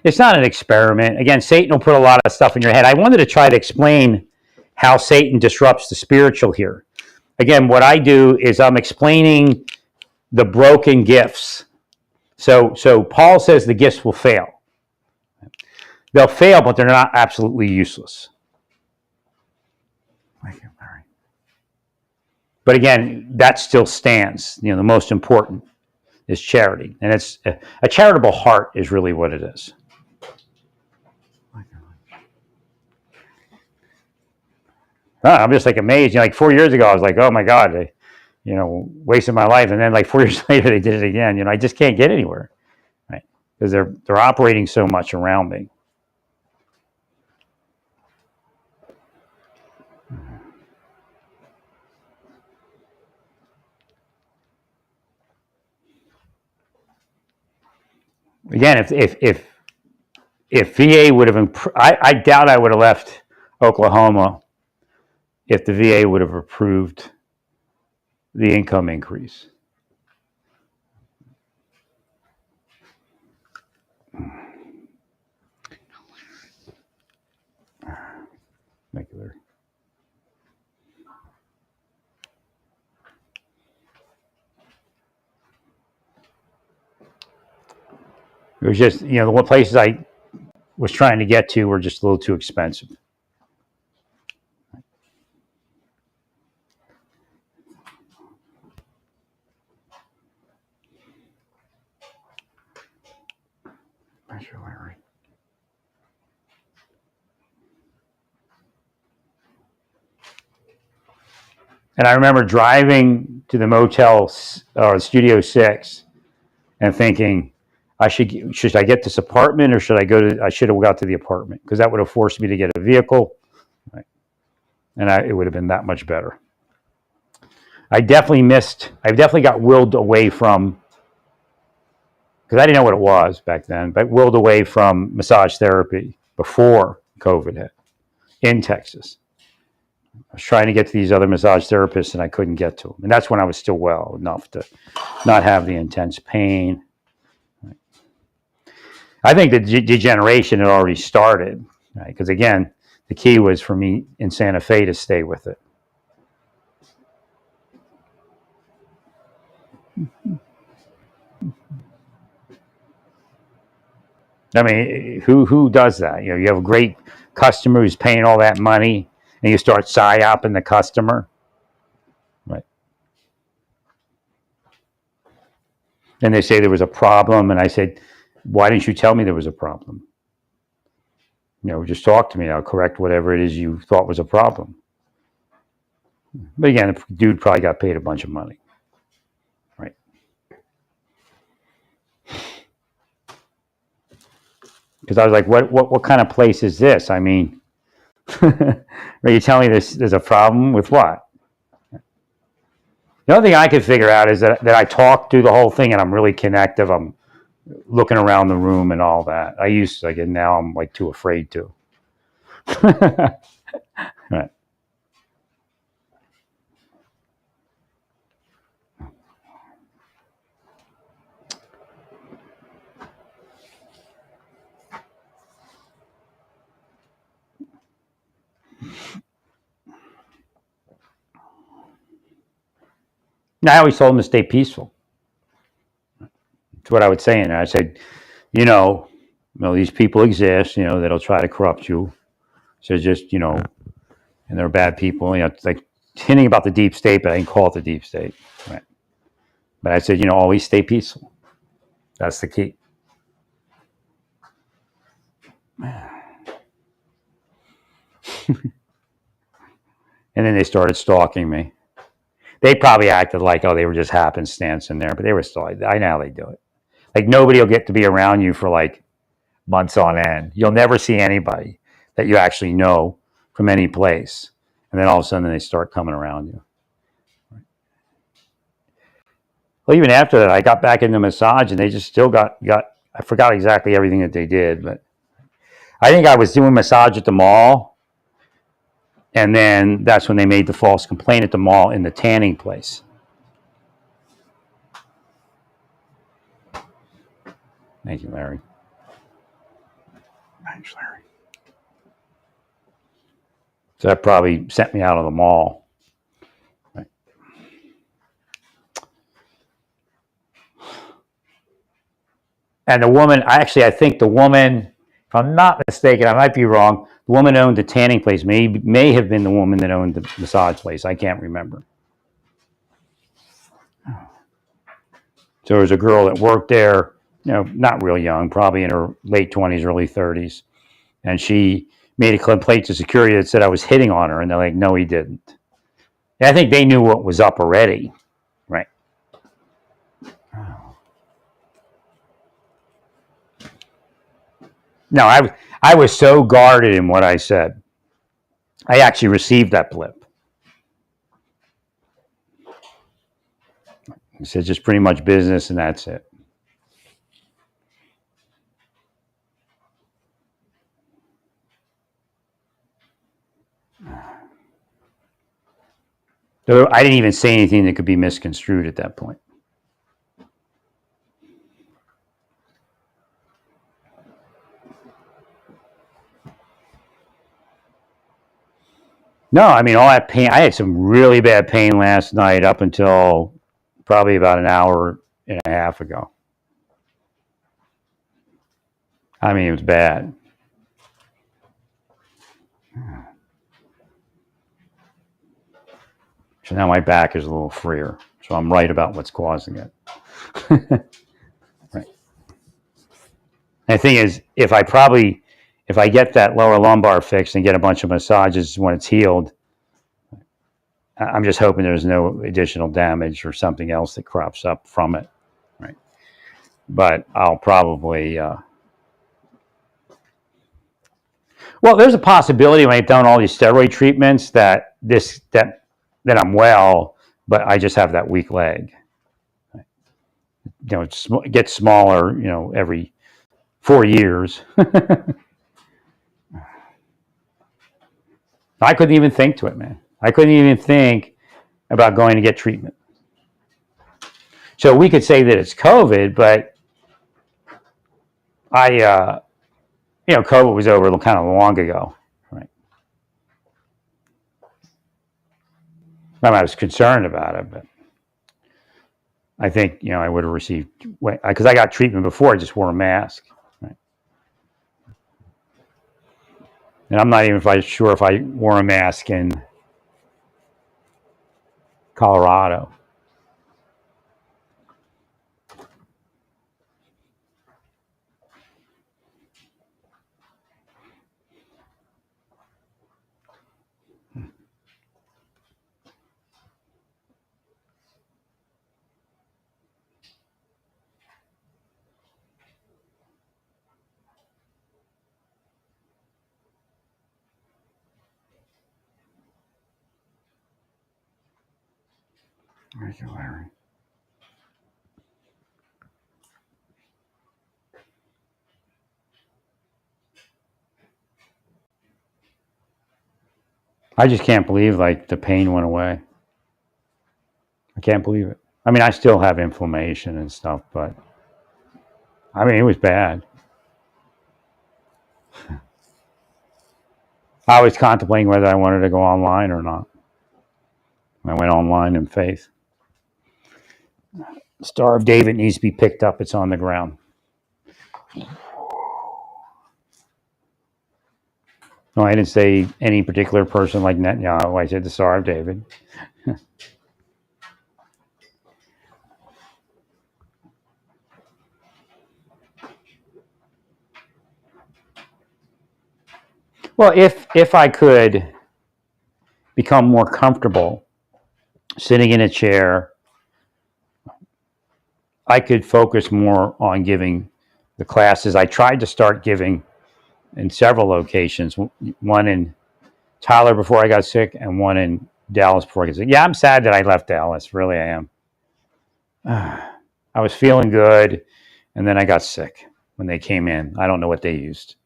It's not an experiment. Again, Satan will put a lot of stuff in your head. I wanted to try to explain how Satan disrupts the spiritual here. Again, what I do is I'm explaining the broken gifts. So Paul says the gifts will fail. They'll fail, but they're not absolutely useless. But again, that still stands. The most important is charity. And it's a charitable heart is really what it is. I'm just like amazed. Like 4 years ago, I was like, oh my God, wasted my life. And then like 4 years later, they did it again. I just can't get anywhere, right? Because they're operating so much around me. Again, if VA would have, I doubt I would have left Oklahoma if the VA would have approved the income increase. Thank you, Larry. It was just, the places I was trying to get to were just a little too expensive. Thank you, Larry. And I remember driving to the motel or Studio 6 and thinking, should I get this apartment or should I should have got to the apartment because that would have forced me to get a vehicle, right? And it would have been that much better. I definitely got willed away from, because I didn't know what it was back then, but willed away from massage therapy before COVID hit in Texas. I was trying to get to these other massage therapists and I couldn't get to them. And that's when I was still well enough to not have the intense pain. I think the degeneration had already started, right? Because again, the key was for me in Santa Fe to stay with it. I mean, who does that? You know, you have a great customer who's paying all that money, and you start psyoping the customer, right? And they say there was a problem, and I said, "Why didn't you tell me there was a problem? You know, just talk to me. I'll correct whatever it is you thought was a problem." But again, the dude probably got paid a bunch of money, right? Because I was like, what kind of place is this? I mean, are you telling me there's a problem with what? The only thing I could figure out is that I talk through the whole thing and I'm really connective. I'm looking around the room and all that. I used to, like, and now I'm like too afraid to. Right. I always told them to stay peaceful. That's what I would say. And I said, you know, these people exist, you know, that'll try to corrupt you. So just, you know, and they're bad people. You know, it's like hinting about the deep state, but I didn't call it the deep state. Right. But I said, you know, always stay peaceful. That's the key. And then they started stalking me. They probably acted like, oh, they were just happenstance in there, but they were still, I know how they do it. Like, nobody will get to be around you for like months on end. You'll never see anybody that you actually know from any place. And then all of a sudden they start coming around you. Well, even after that, I got back into massage and they just still got, I forgot exactly everything that they did, but I think I was doing massage at the mall. And then that's when they made the false complaint at the mall in the tanning place. Thank you, Larry. Thanks, Larry. So that probably sent me out of the mall. Right. And the woman, I think the woman, if I'm not mistaken, I might be wrong, the woman who owned the tanning place may have been the woman that owned the massage place. I can't remember. So there was a girl that worked there, you know, not real young, probably in her late 20s, early 30s. And she made a complaint to security that said I was hitting on her. And they're like, no, he didn't. And I think they knew what was up already. Right. No, I was so guarded in what I said. I actually received that blip. He said just pretty much business and that's it. So I didn't even say anything that could be misconstrued at that point. No, I mean, all that pain. I had some really bad pain last night up until probably about an hour and a half ago. I mean, it was bad. So now my back is a little freer. So I'm right about what's causing it. Right. And the thing is, if I get that lower lumbar fixed and get a bunch of massages when it's healed, I'm just hoping there's no additional damage or something else that crops up from it. Right. But I'll probably, well, there's a possibility when I've done all these steroid treatments that I'm well, but I just have that weak leg. You know, it gets smaller, you know, every 4 years. I couldn't even think to it, man. I couldn't even think about going to get treatment. So we could say that it's COVID, but COVID was over kind of long ago, right? I was concerned about it, but I think, I would have received, because I got treatment before, I just wore a mask. Right? And I'm not even sure if I wore a mask in Colorado. Where's your Larry? I just can't believe the pain went away. I can't believe it. I mean, I still have inflammation and stuff, but I mean, it was bad. I was contemplating whether I wanted to go online or not. I went online in faith. Star of David needs to be picked up. It's on the ground. No, I didn't say any particular person like Netanyahu. I said the Star of David. Well, if I could become more comfortable sitting in a chair, I could focus more on giving the classes. I tried to start giving in several locations, one in Tyler before I got sick and one in Dallas before I got sick. Yeah, I'm sad that I left Dallas. Really, I am. I was feeling good, and then I got sick when they came in. I don't know what they used.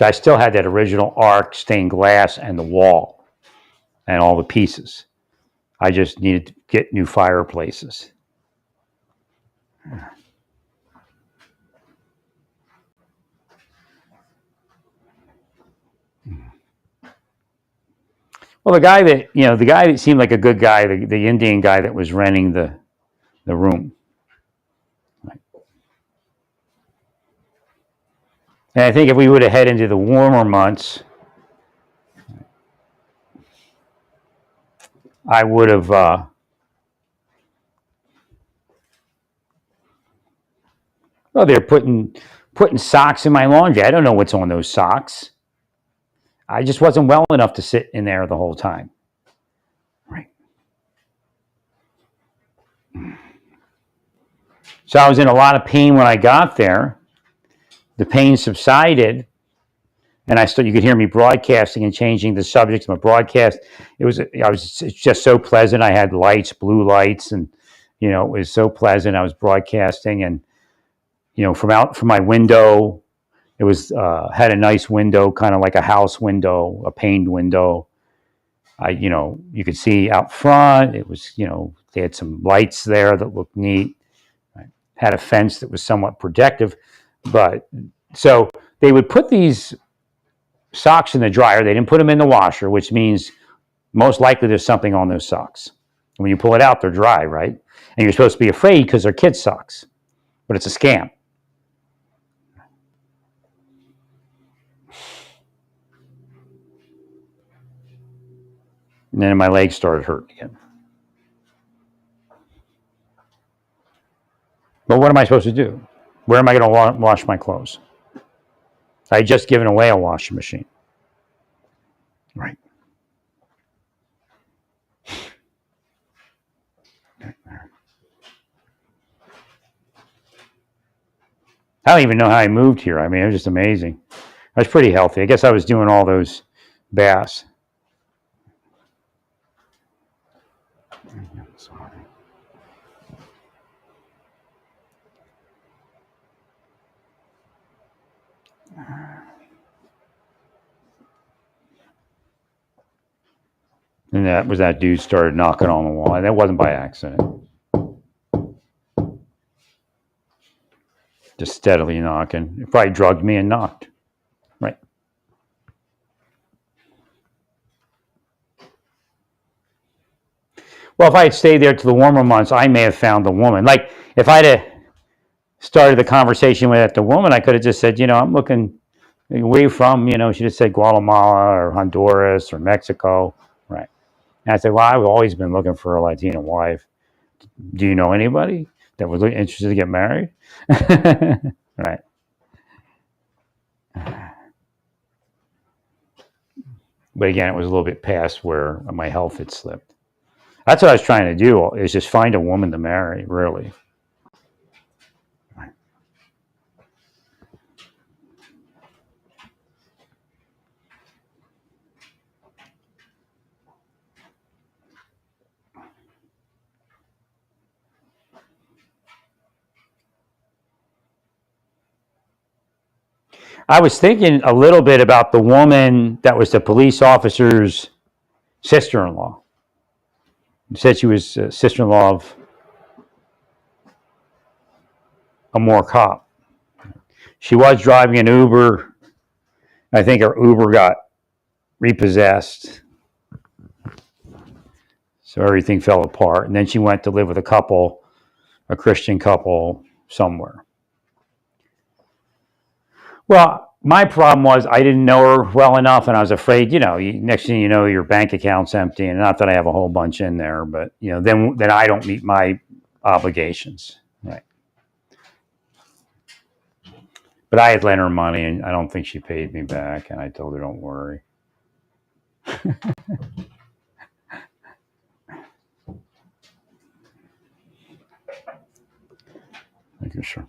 I still had that original arc, stained glass, and the wall, and all the pieces. I just needed to get new fireplaces. Well, the guy that seemed like a good guy, the Indian guy that was renting the room. Right. And I think if we would have headed into the warmer months, I would have. Well, they're putting socks in my laundry. I don't know what's on those socks. I just wasn't well enough to sit in there the whole time. Right. So I was in a lot of pain when I got there. The pain subsided, and you could hear me broadcasting and changing the subject of my broadcast. It's just so pleasant. I had lights, blue lights, and it was so pleasant. I was broadcasting, and from my window, it was had a nice window, kind of like a house window, a paned window. You could see out front. It was, they had some lights there that looked neat. I had a fence that was somewhat protective, but so they would put these socks in the dryer. They didn't put them in the washer, which means most likely there's something on those socks. When you pull it out, they're dry, right? And you're supposed to be afraid because they're kids' socks, but it's a scam. And then my legs started hurting again. But what am I supposed to do? Where am I going to wash my clothes? I had just given away a washing machine. Right. I don't even know how I moved here. I mean, it was just amazing. I was pretty healthy. I guess I was doing all those baths. Sorry. And that was that dude started knocking on the wall. And that wasn't by accident. Just steadily knocking. He probably drugged me and knocked. Right. Well, if I had stayed there to the warmer months, I may have found the woman. Like, if I'd have started the conversation with the woman, I could have just said, I'm looking, where are you from? She just said Guatemala or Honduras or Mexico. Right. And I said, well, I've always been looking for a Latina wife. Do you know anybody that was interested to get married? Right. But again, it was a little bit past where my health had slipped. That's what I was trying to do, is just find a woman to marry, really. I was thinking a little bit about the woman that was the police officer's sister-in-law. Said she was sister-in-law of a more cop. She was driving an Uber. I think her Uber got repossessed. So everything fell apart. And then she went to live with a Christian couple somewhere. Well, my problem was I didn't know her well enough, and I was afraid, next thing you know, your bank account's empty. And not that I have a whole bunch in there, but, then I don't meet my obligations. Right. But I had lent her money, and I don't think she paid me back. And I told her, don't worry. Thank you, sure.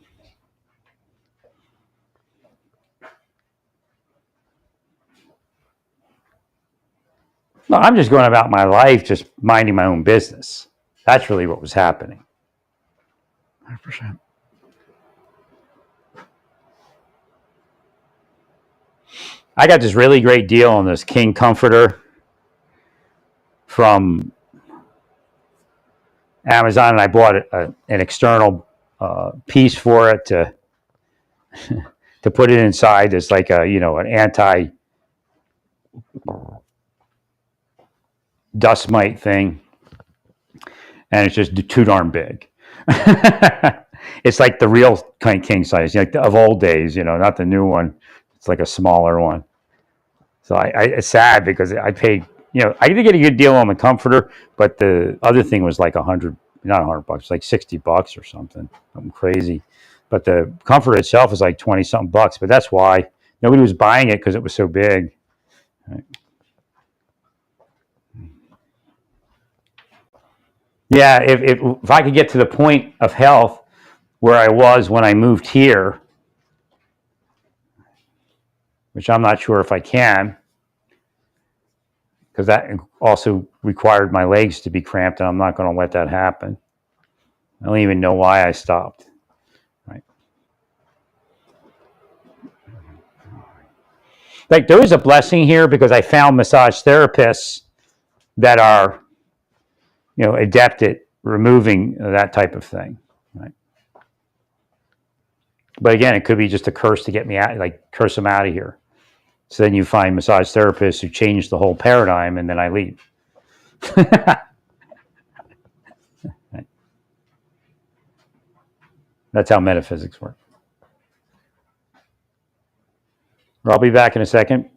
No, I'm just going about my life, just minding my own business. That's really what was happening. 100%. I got this really great deal on this King Comforter from Amazon, and I bought an external piece for it to put it inside. It's like an anti dust mite thing, and it's just too darn big. It's like the real kind of king size, like of old days, not the new one. It's like a smaller one. So it's sad because I paid, I did get a good deal on the comforter, but the other thing was like not $100, like $60 or something crazy. But the comforter itself is like 20 something bucks. But that's why nobody was buying it, because it was so big. Right. Yeah, if I could get to the point of health where I was when I moved here, which I'm not sure if I can, because that also required my legs to be cramped, and I'm not going to let that happen. I don't even know why I stopped. Right? Like, there is a blessing here, because I found massage therapists that are, adept at removing that type of thing. Right? But again, it could be just a curse to get me out, like curse them out of here. So then you find massage therapists who change the whole paradigm, and then I leave. Right. That's how metaphysics work. I'll be back in a second.